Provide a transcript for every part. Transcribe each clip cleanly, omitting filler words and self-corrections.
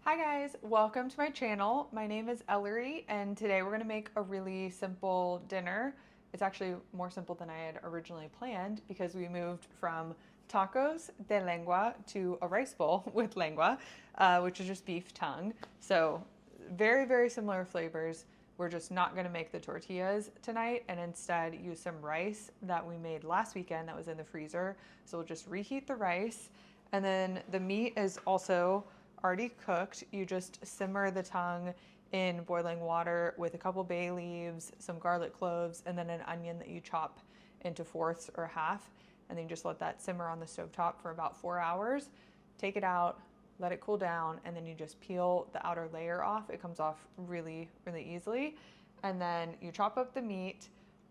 Hi guys, welcome to my channel. My name is Ellery and today we're gonna make a really simple dinner. It's actually more simple than I had originally planned because we moved from tacos de lengua to a rice bowl with lengua, which is just beef tongue. So very similar flavors. We're just not gonna make the tortillas tonight and instead use some rice that we made last weekend that was in the freezer. So we'll just reheat the rice, and then the meat is also already cooked. You just simmer the tongue in boiling water with a couple bay leaves, some garlic cloves, and then an onion that you chop into fourths or half. And then you just let that simmer on the stovetop for about 4 hours. Take it out, let it cool down, and then you just peel the outer layer off. It comes off really easily. And then you chop up the meat,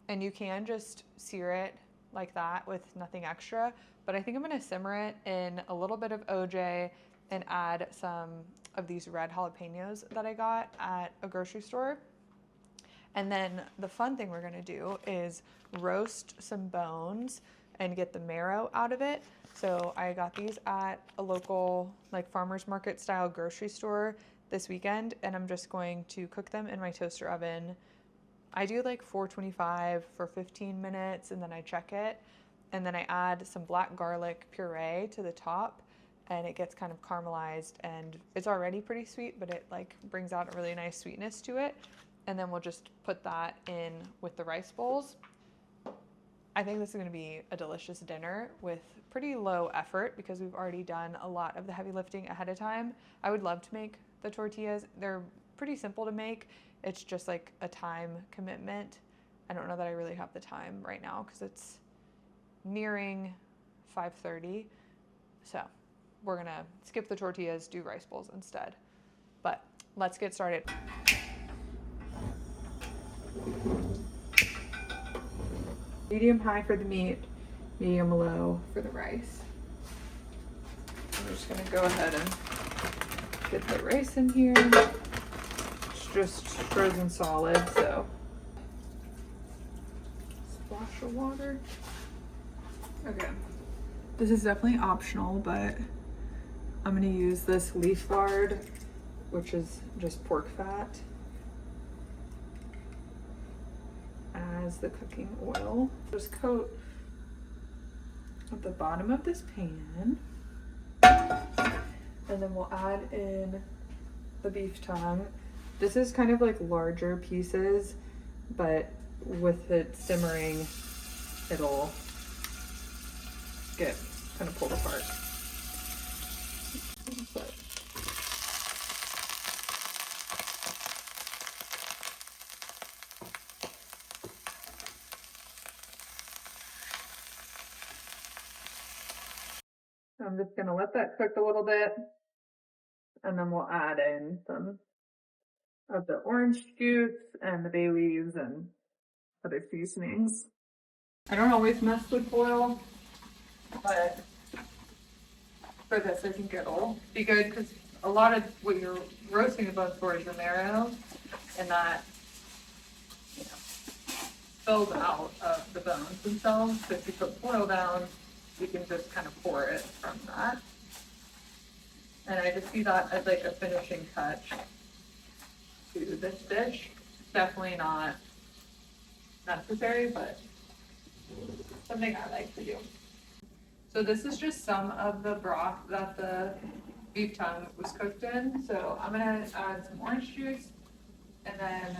and you can just sear it like that with nothing extra. But I think I'm gonna simmer it in a little bit of OJ and add some of these red jalapeños that I got at a grocery store. And then the fun thing we're gonna do is roast some bones and get the marrow out of it. So I got these at a local like farmer's market style grocery store this weekend, and I'm just going to cook them in my toaster oven. I do like 425 for 15 minutes and then I check it. And then I add some black garlic puree to the top, and it gets kind of caramelized, and it's already pretty sweet, but it like brings out a really nice sweetness to it. And then we'll just put that in with the rice bowls. I think this is gonna be a delicious dinner with pretty low effort because we've already done a lot of the heavy lifting ahead of time. I would love to make the tortillas. They're pretty simple to make. It's just like a time commitment. I don't know that I really have the time right now because it's nearing 5:30. So we're gonna skip the tortillas, do rice bowls instead. But let's get started. Medium high for the meat, medium low for the rice. I'm just gonna go ahead and get the rice in here. It's just frozen solid, so splash of water. Okay. This is definitely optional, but I'm gonna use this leaf lard, which is just pork fat, as the cooking oil. Just coat at the bottom of this pan, and then we'll add in the beef tongue. This is kind of like larger pieces, but with it simmering, it'll get kind of pulled apart. But I'm just gonna let that cook a little bit, and then we'll add in some of the orange juice and the bay leaves and other seasonings. I don't always mess with oil, but for this I think it'll be good because a lot of what you're roasting the bones for is the marrow, and that, you know, spills out of the bones themselves. So if you put oil down, you can just kind of pour it from that. And I just see that as like a finishing touch to this dish. Definitely not necessary, but something I like to do. So this is just some of the broth that the beef tongue was cooked in. So I'm gonna add some orange juice and then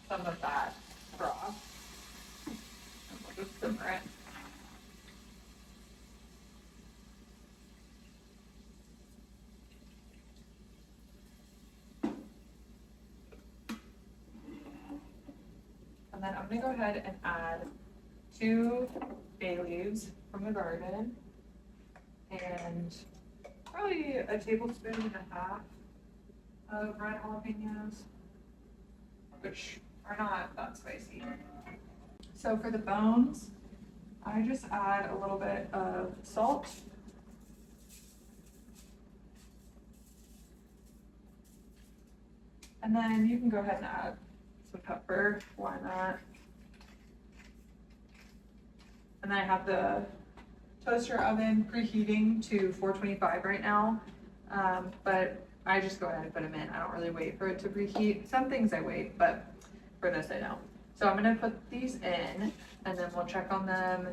some of that broth. And we'll just simmer it. And then I'm gonna go ahead and add 2 bay leaves from the garden and probably a tablespoon and a half of red jalapeños, which are not that spicy. So for the bones, I just add a little bit of salt. And then you can go ahead and add some pepper, why not? And then I have the toaster oven preheating to 425 right now. But I just go ahead and put them in. I don't really wait for it to preheat. Some things I wait, but for this I don't. So I'm gonna put these in and then we'll check on them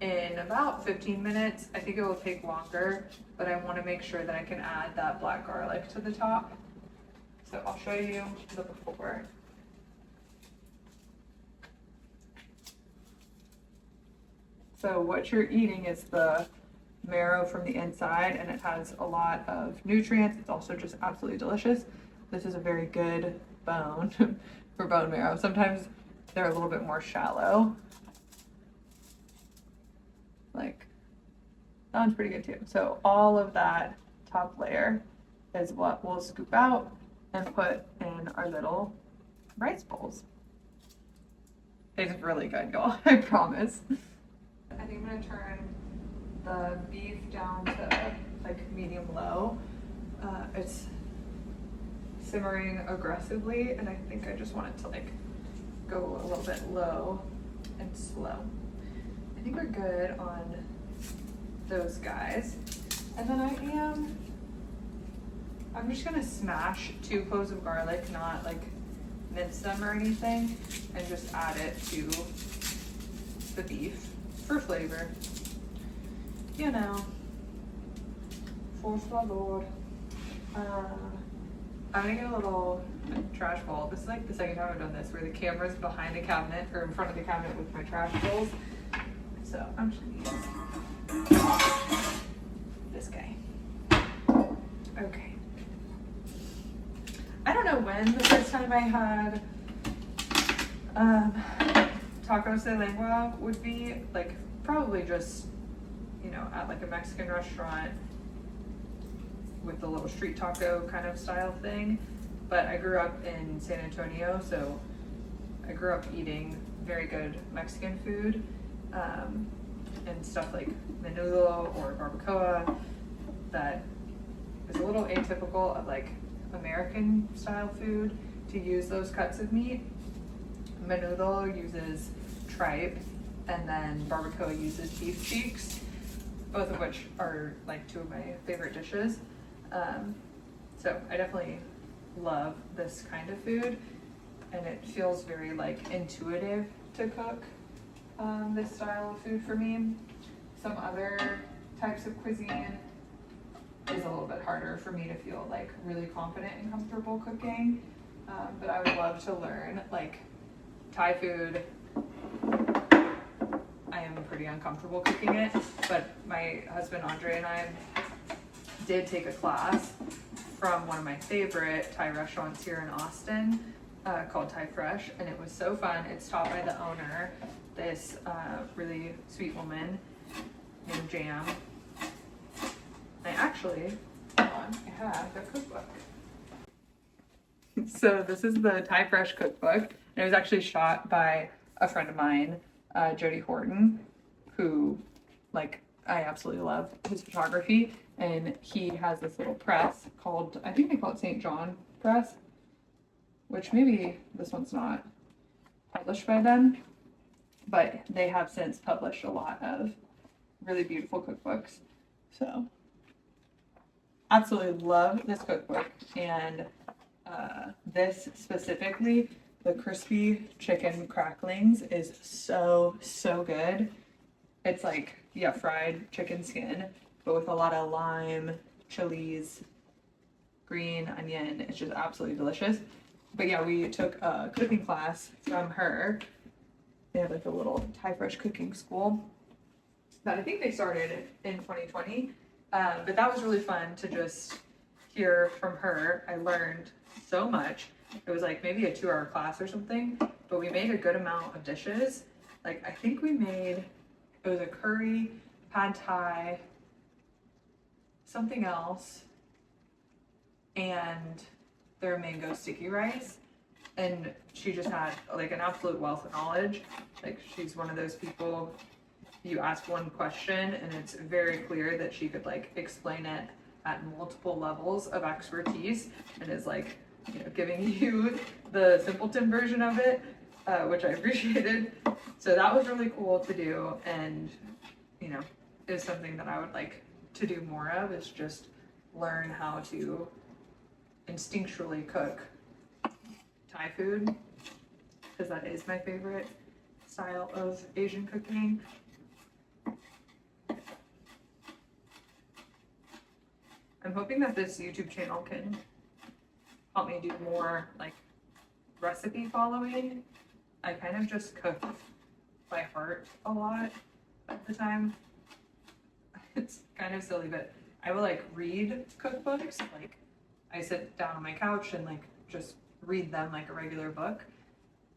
in about 15 minutes. I think it will take longer, but I wanna make sure that I can add that black garlic to the top. So I'll show you the before. So what you're eating is the marrow from the inside, and it has a lot of nutrients. It's also just absolutely delicious. This is a very good bone for bone marrow. Sometimes they're a little bit more shallow. Like, that one's pretty good too. So all of that top layer is what we'll scoop out and put in our little rice bowls. It's really good, y'all, I promise. I think I'm gonna turn the beef down to like medium low. It's simmering aggressively, and I think I just want it to like go a little bit low and slow. I think we're good on those guys. And then I'm just gonna smash 2 cloves of garlic, not like mince them or anything, and just add it to the beef for flavor. You know, for favor. I'm gonna get a little trash bowl. This is like the second time I've done this, where the camera's behind the cabinet or in front of the cabinet with my trash bowls. So I'm just gonna use this guy. Okay. I don't know when the first time I had tacos de lengua would be, like probably just, you know, at like a Mexican restaurant with the little street taco kind of style thing. But I grew up in San Antonio, so I grew up eating very good Mexican food, and stuff like menudo or barbacoa that is a little atypical of like American style food to use those cuts of meat. Menudo uses tripe, and then barbacoa uses beef cheeks, both of which are like 2 of my favorite dishes. So I definitely love this kind of food, and it feels very like intuitive to cook this style of food for me. Some other types of cuisine is a little bit harder for me to feel like really confident and comfortable cooking, but I would love to learn. Like Thai food, I am pretty uncomfortable cooking it, but my husband Andre and I did take a class from one of my favorite Thai restaurants here in Austin, called Thai Fresh, and it was so fun. It's taught by the owner, this really sweet woman named Jam. I actually, hold on, I have the cookbook. So this is the Thai Fresh cookbook, and it was actually shot by a friend of mine, Jody Horton, who, like, I absolutely love his photography, and he has this little press called, I think they call it St. John Press, which maybe this one's not published by them, but they have since published a lot of really beautiful cookbooks. So absolutely love this cookbook, and this specifically, the crispy chicken cracklings, is so good. It's like, yeah, fried chicken skin, but with a lot of lime, chilies, green onion. It's just absolutely delicious. But yeah, we took a cooking class from her. They have like a little Thai Fresh cooking school that I think they started in 2020. But that was really fun to just hear from her. I learned so much. It was like maybe a 2-hour class or something, but we made a good amount of dishes. Like I think we made, it was a curry, pad thai, something else, and their mango sticky rice. And she just had like an absolute wealth of knowledge. Like she's one of those people, you ask one question and it's very clear that she could like explain it at multiple levels of expertise, and is like, you know, giving you the simpleton version of it, which I appreciated. So that was really cool to do, and you know, is something that I would like to do more of, is just learn how to instinctually cook Thai food, because that is my favorite style of Asian cooking. I'm hoping that this YouTube channel can help me do more like recipe following. I kind of just cook by heart a lot of the time. It's kind of silly, but I will like read cookbooks. Like I sit down on my couch and like just read them like a regular book.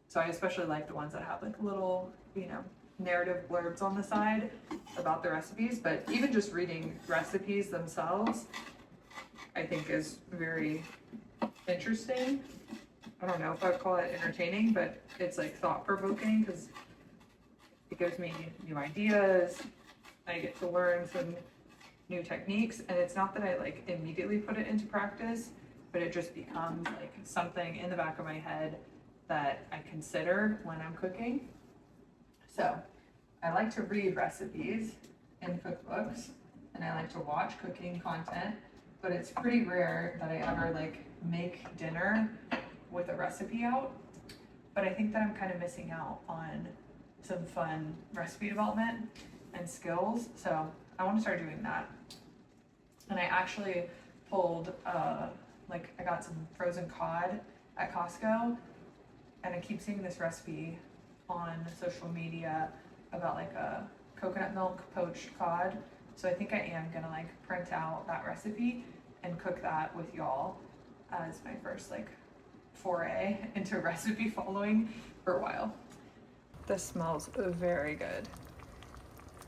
So I especially like the ones that have like little, you know, narrative blurbs on the side about the recipes. But even just reading recipes themselves, I think is very interesting. I don't know if I'd call it entertaining, but it's like thought-provoking because it gives me new ideas. I get to learn some new techniques, and it's not that I like immediately put it into practice, but it just becomes like something in the back of my head that I consider when I'm cooking. So I like to read recipes in cookbooks, and I like to watch cooking content, but it's pretty rare that I ever like make dinner with a recipe out. But I think that I'm kind of missing out on some fun recipe development and skills, so I want to start doing that. And I actually pulled like I got some frozen cod at Costco, and I keep seeing this recipe on social media about like a coconut milk poached cod. So I think I am gonna like print out that recipe and cook that with y'all as my first like foray into recipe following for a while. This smells very good.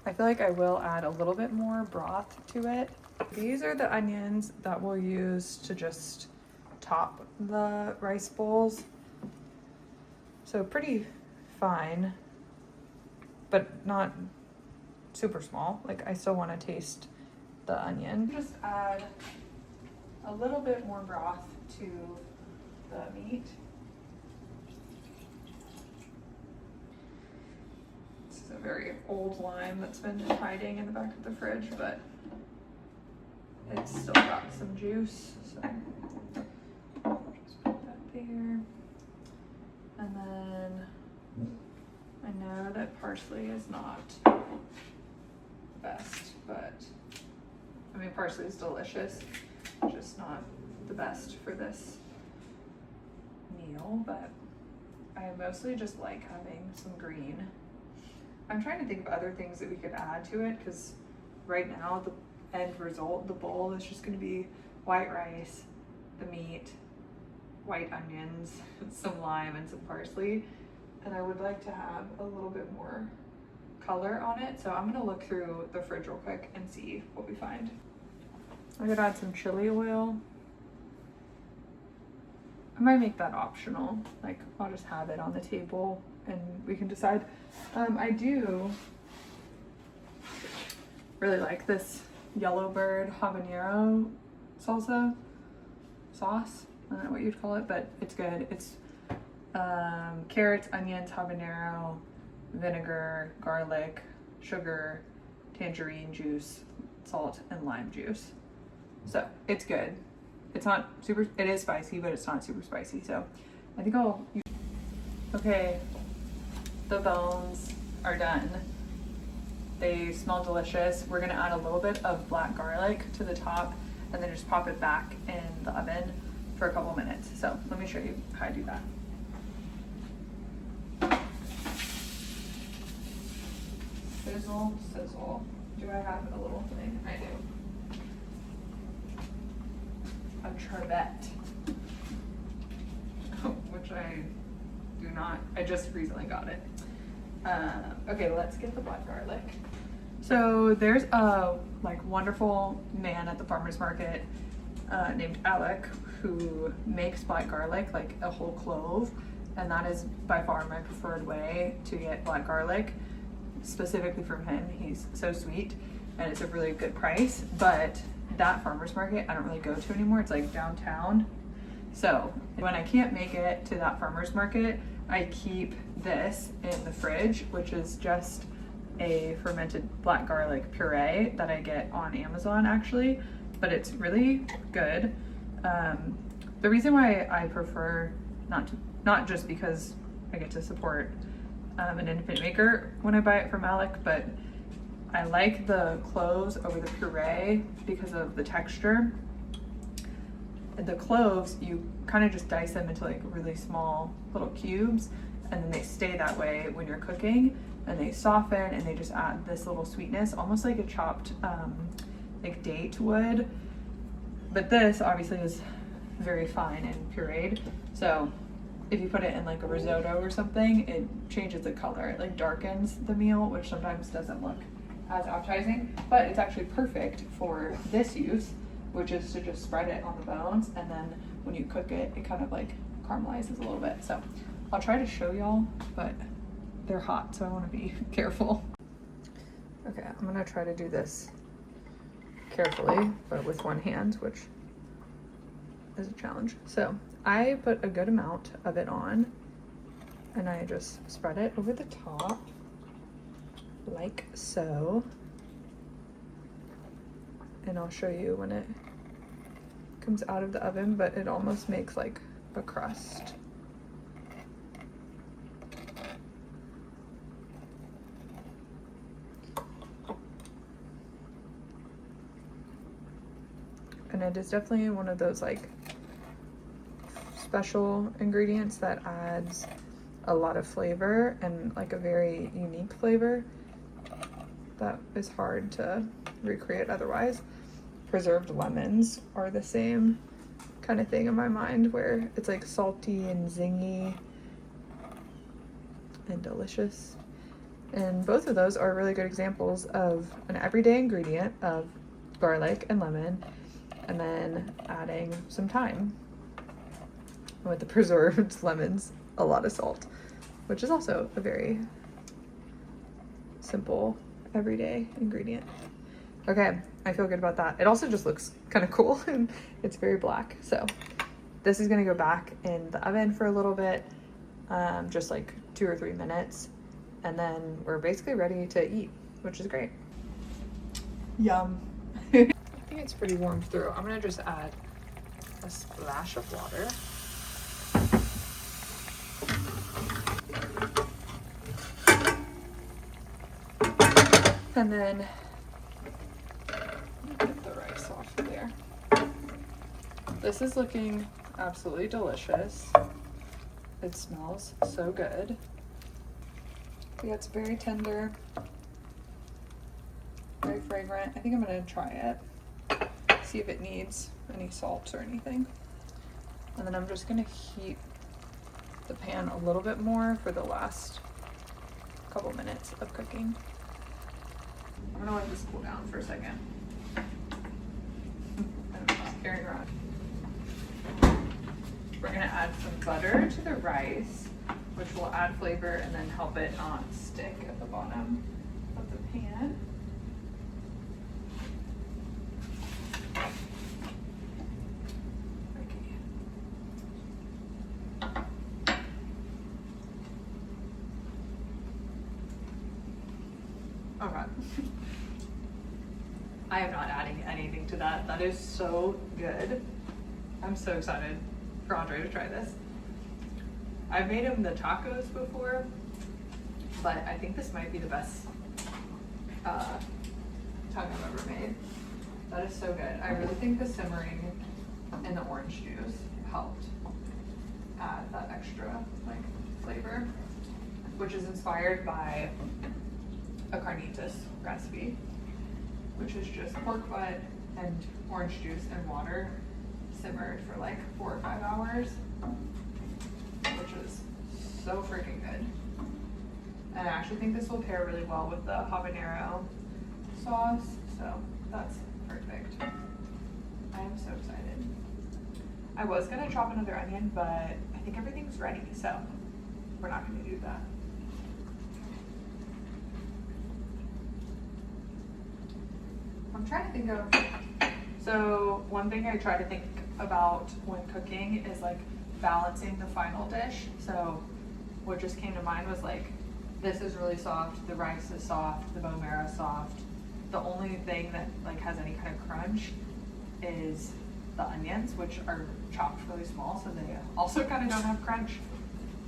I feel like I will add a little bit more broth to it. These are the onions that we'll use to just top the rice bowls. So pretty fine, but not super small. Like I still want to taste the onion. Just add a little bit more broth to the meat. This is a very old lime that's been hiding in the back of the fridge, but it's still got some juice, so just put that there. And then I know that parsley is not the best, but I mean parsley is delicious, just not the best for this meal, but I mostly just like having some green. I'm trying to think of other things that we could add to it, because right now the end result, the bowl, is just going to be white rice, the meat, white onions, some lime, and some parsley. And I would like to have a little bit more color on it, so I'm going to look through the fridge real quick and see what we find. I could add some chili oil. I might make that optional, like I'll just have it on the table and we can decide. I do really like this Yellowbird habanero sauce. I don't know what you'd call it, but it's good. It's carrots, onions, habanero, vinegar, garlic, sugar, tangerine juice, salt, and lime juice. So it's good. It's not super, it is spicy, but it's not super spicy. So I think I'll, okay, the bones are done. They smell delicious. We're gonna add a little bit of black garlic to the top and then just pop it back in the oven for a couple minutes. So let me show you how I do that. Sizzle, sizzle. Do I have a little thing? I do. A trivet, which I do not, I just recently got it. Okay, let's get the black garlic. So there's a like wonderful man at the farmer's market named Alec who makes black garlic, like a whole clove, and that is by far my preferred way to get black garlic, specifically from him. He's so sweet and it's a really good price, but that farmer's market I don't really go to anymore. It's like downtown. So when I can't make it to that farmer's market, I keep this in the fridge, which is just a fermented black garlic puree that I get on Amazon actually, but it's really good. The reason why I prefer not just because I get to support an independent maker when I buy it from Alec, but I like the cloves over the puree because of the texture. The cloves, you kind of just dice them into like really small little cubes, and then they stay that way when you're cooking, and they soften and they just add this little sweetness, almost like a chopped like date would. But this obviously is very fine and pureed, so if you put it in like a risotto or something, it changes the color. It like darkens the meal, which sometimes doesn't look as appetizing, but it's actually perfect for this use, which is to just spread it on the bones, and then when you cook it, it kind of like caramelizes a little bit. So I'll try to show y'all, but they're hot, so I want to be careful. Okay, I'm gonna try to do this carefully, but with one hand, which is a challenge. So I put a good amount of it on, and I just spread it over the top like so. And I'll show you when it comes out of the oven, but it almost makes like a crust. And it is definitely one of those like special ingredients that adds a lot of flavor, and like a very unique flavor that is hard to recreate otherwise. Preserved lemons are the same kind of thing in my mind, where it's like salty and zingy and delicious. And both of those are really good examples of an everyday ingredient of garlic and lemon, and then adding some thyme. With the preserved lemons, a lot of salt, which is also a very simple everyday ingredient. Okay, I feel good about that. It also just looks kind of cool, and it's very black. So this is gonna go back in the oven for a little bit, just like 2 or 3 minutes, and then we're basically ready to eat, which is great. Yum. I think it's pretty warm through. I'm gonna just add a splash of water. And then get the rice off of there. This is looking absolutely delicious. It smells so good. Yeah, it's very tender, very fragrant. I think I'm gonna try it, see if it needs any salt or anything. And then I'm just gonna heat the pan a little bit more for the last couple minutes of cooking. I'm gonna let this cool down for a second. I'm just carrying around. We're gonna add some butter to the rice, which will add flavor and then help it not stick at the bottom of the pan. Okay. I am not adding anything to that. That is so good. I'm so excited for Andre to try this. I've made him the tacos before, but I think this might be the best taco I've ever made. That is so good. I really think the simmering and the orange juice helped add that extra like flavor, which is inspired by a carnitas recipe, which is just pork butt and orange juice and water simmered for like 4 or 5 hours, which is so freaking good. And I actually think this will pair really well with the habanero sauce, so that's perfect. I am so excited. I was gonna chop another onion, but I think everything's ready, so we're not gonna do that. I'm trying to think of, so one thing I try to think about when cooking is like balancing the final dish. So what just came to mind was like, this is really soft, the rice is soft, the bone marrow is soft. The only thing that like has any kind of crunch is the onions, which are chopped really small, so they also kind of don't have crunch.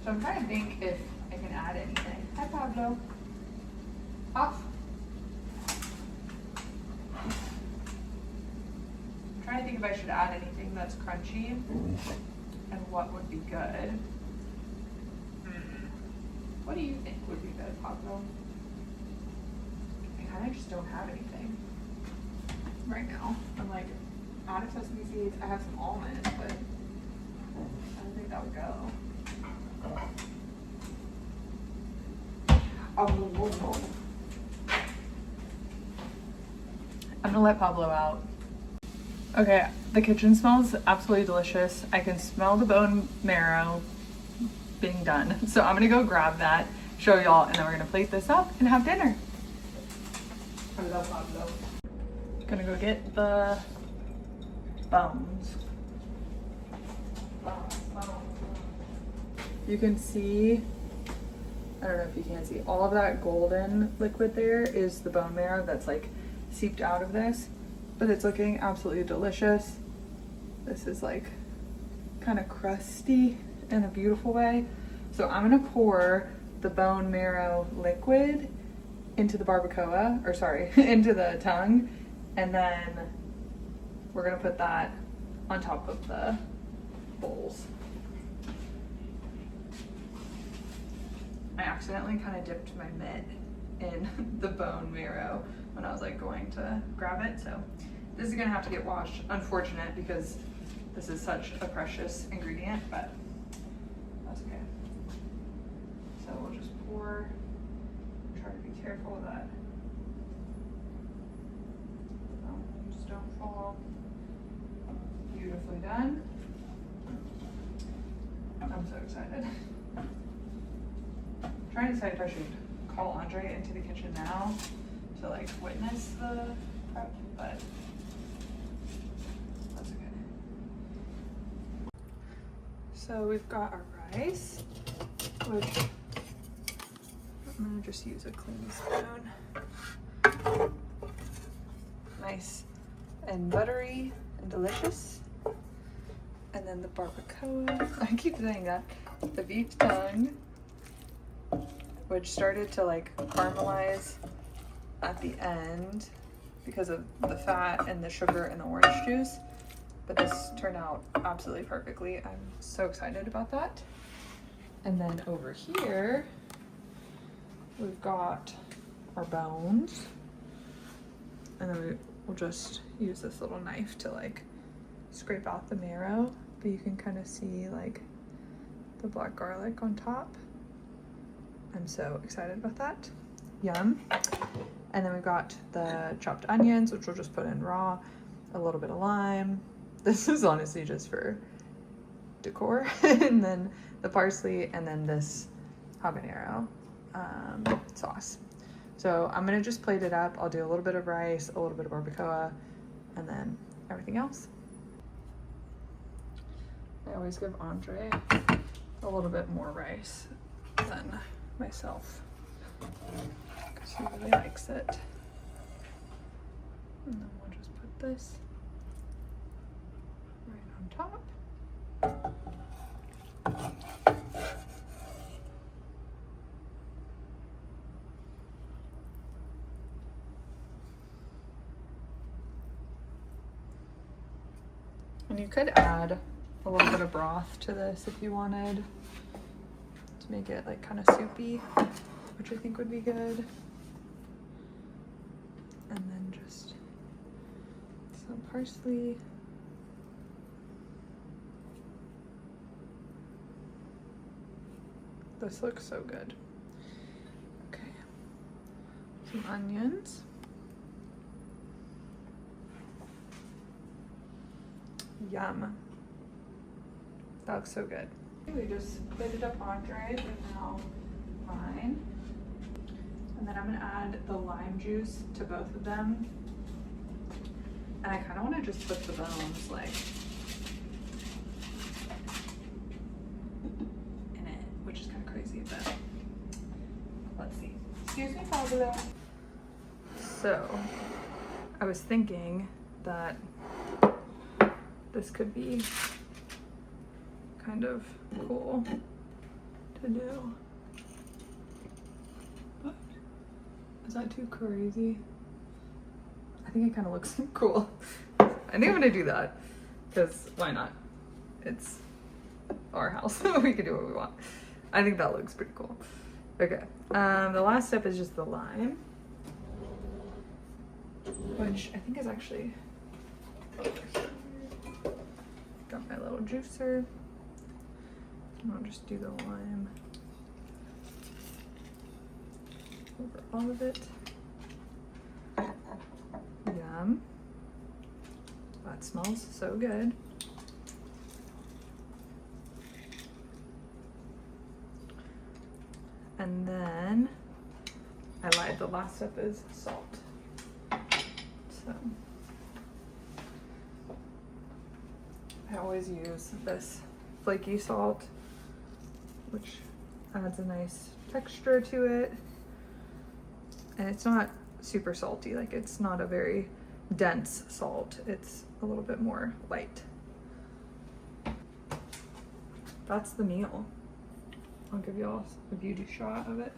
So I'm trying to think if I can add anything. Hi, Pablo. Off. I'm trying to think if I should add anything that's crunchy and what would be good. What do you think would be good, Pablo? I kind of just don't have anything right now. I'm like, out of sesame seeds. I have some almonds, but I don't think that would go. Oh. I'm gonna let Pablo out. Okay, the kitchen smells absolutely delicious. I can smell the bone marrow being done. So I'm gonna go grab that, show y'all, and then we're gonna plate this up and have dinner. Hello, Pablo. Gonna go get the bones. You can see, I don't know if you can see, all of that golden liquid there is the bone marrow that's like seeped out of this, but it's looking absolutely delicious. This is like kind of crusty in a beautiful way. So I'm gonna pour the bone marrow liquid into the barbacoa, or sorry, into the tongue, and then we're gonna put that on top of the bowls. I accidentally kind of dipped my mitt in the bone marrow when I was like going to grab it, so this is gonna have to get washed. Unfortunate, because this is such a precious ingredient, but that's okay. So we'll just pour, try to be careful of that. Just don't fall. Beautifully done. I'm so excited. I'm trying to decide if I should call Andre into the kitchen now to like witness the prep, but that's okay. So we've got our rice, which I'm gonna just use a clean spoon. Nice and buttery and delicious. And then the barbacoa, I keep saying that, the beef tongue, which started to like caramelize at the end because of the fat and the sugar and the orange juice, but this turned out absolutely perfectly. I'm so excited about that. And then over here, we've got our bones, and then we'll just use this little knife to like scrape out the marrow, but you can kind of see like the black garlic on top. I'm so excited about that. Yum. And then we've got the chopped onions, which we'll just put in raw, a little bit of lime. This is honestly just for decor. And then the parsley, and then this habanero sauce. So I'm gonna just plate it up. I'll do a little bit of rice, a little bit of barbacoa, and then everything else. I always give Andre a little bit more rice than myself, because he really likes it. And then we'll just put this right on top. And you could add a little bit of broth to this if you wanted to make it like kind of soupy, which I think would be good. And then just some parsley. This looks so good. Okay, some onions. Yum. That looks so good. We just plated up Andre's and now mine. And then I'm gonna add the lime juice to both of them. And I kind of want to just put the bones like in it, which is kind of crazy, but let's see. Excuse me, Pablo. So I was thinking that this could be kind of cool to do. But is that too crazy? I think it kind of looks cool. I think I'm gonna do that because why not? It's our house. We can do what we want. I think that looks pretty cool. Okay, the last step is just the lime, which I think is actually over here. Got my little juicer. And I'll just do the lime over all of it. Yum. That smells so good. And then I lied, the last step is salt. So I always use this flaky salt, which adds a nice texture to it. And it's not super salty, like it's not a very dense salt. It's a little bit more light. That's the meal. I'll give y'all a beauty shot of it.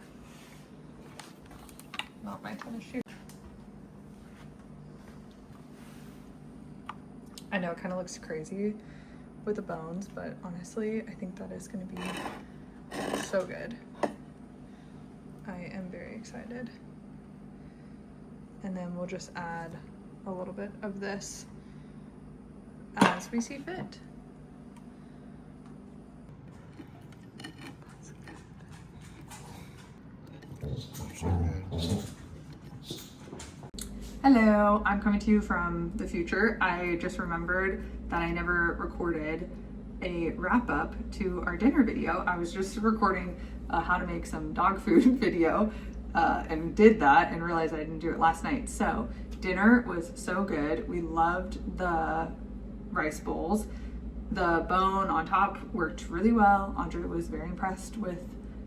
Not my tennis shoe. I know it kind of looks crazy with the bones, but honestly, I think that is going to be so good. I am very excited. And then we'll just add a little bit of this as we see fit. Hello, I'm coming to you from the future. I just remembered that I never recorded a wrap up to our dinner video. I was just recording how to make some dog food video and did that and realized I didn't do it last night. So dinner was so good. We loved the rice bowls. The bone on top worked really well. Andre was very impressed with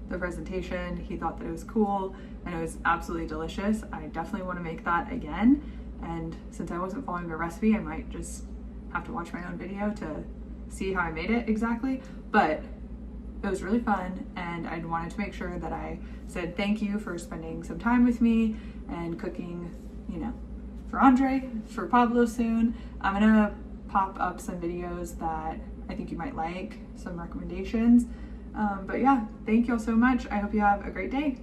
the presentation. He thought that it was cool and it was absolutely delicious. I definitely want to make that again. And since I wasn't following a recipe, I might just have to watch my own video to see how I made it exactly. But it was really fun and I wanted to make sure that I said thank you for spending some time with me and cooking, you know, for Andre, for Pablo soon. I'm gonna pop up some videos that I think you might like, some recommendations. But yeah, thank you all so much. I hope you have a great day.